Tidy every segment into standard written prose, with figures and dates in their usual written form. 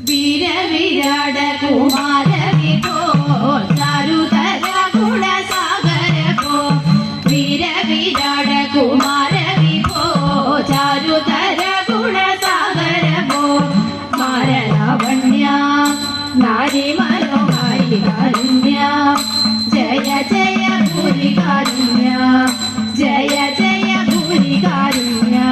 वीरविराट कुमार विभो चारुतर गुणसागर भो वीरविराट कुमार विभो चारुतर गुणसागर भो मारलावण्या नारी मनोहारी कारुण्या जय जय भूरि कारुण्या जय जय भूरि कारुण्या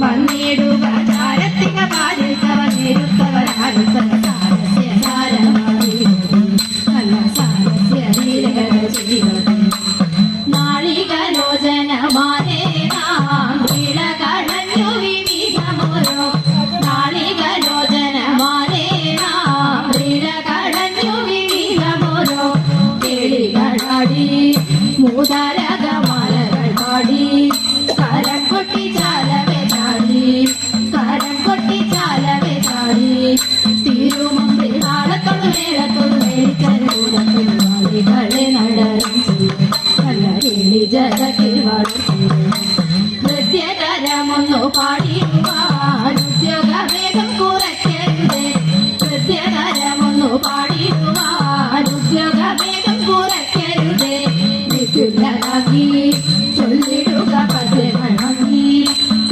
वन्निडुग चारतिग पालितव निरुत्तवरारुत्तव सारस्य सारमारि कल सारस्य नीलगल जीवते नाളികലോചന മാനേ നാം വീളകളഞ്ഞു വിവിധമോരോ നാളികലോചന മാനേ നാം വീളകളഞ്ഞു വിവിധമോരോ കേളികളാടി മൂതരകമാലകൾ പാടി കരം കൊട്ടി ചാലവേ ചാടി കരം കൊട്ടി ചാലവേ ചാടി തിരുമുമ്പിൽ താളത്തോട് മേളത്തോട് മേടിക്കൂടത്തിലെ നടനം ചെയ്യും കല്ലറിളി ജഗത്തിൽ വളർത്തി നൃത്യകരമൊന്നു പാടിടുവാൻ ഉദ്യോഗവേഗം കുറയ്ക്കരുതേ നൃത്യകരമൊന്നു പാടിടുവാൻ ഉദ്യോഗവേഗം കുറയ്ക്കരുതേ വിപുലരാക്കി ചൊല്ലിടുക പദ്യമണങ്ങി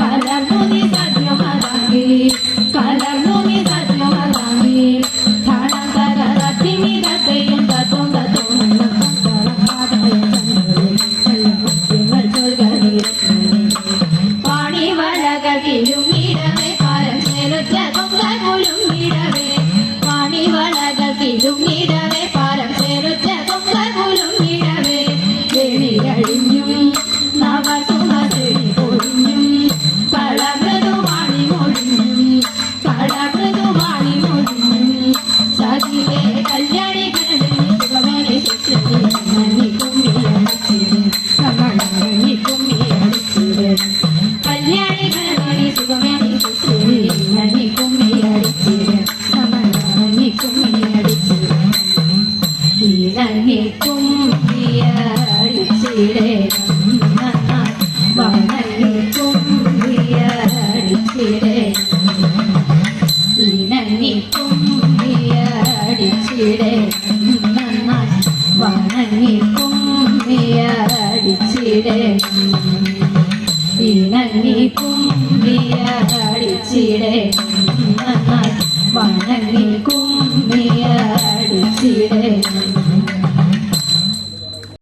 കലർമുനി സത്യമതാങ്ങി കലർമുനി സത്യമതാങ്ങി ധാണം തകരത്തിനി തത്തയും തത്വം തത്വമെല്ലാം പാണിവളകിലുങ്ങിടവേ പാരം ചേരുറ്റ കൊങ്കകുലുങ്ങിടവേ പാണിവളകിലുങ്ങിടവേ പാരം ചേരുറ്റ കൊങ്കകുലുങ്ങിടവേ വെളിയഴിഞ്ഞും നവസുമതെളി പൊഴിഞ്ഞും കളമൃദുവാണി മൊഴിഞ്ഞും കളമൃദുവാണി മൊഴിഞ്ഞും സഖിയെ കല്യാണി കനവിനെ ശിക്ഷണി കുമ്മിയടിച്ചിട് കമണി കുമ്മിയടിച്ചിട് കല്യാണി കനവിനെ സുഖമേനി ശിക്ഷണി കുമ്മിയടിച്ചിട് കമണി കുമ്മിയടിച്ചിട് ഇണങ്ങി കുമ്മിയടിച്ചിടേ വണങ്ങി കുമ്മിയടിച്ചിടേ ഇണങ്ങി കുമ്മിയടിച്ചിടേ വണങ്ങി കുമ്മിയടിച്ചിടേ ഇണങ്ങി കുമ്മിയടിച്ചിടേ വണങ്ങി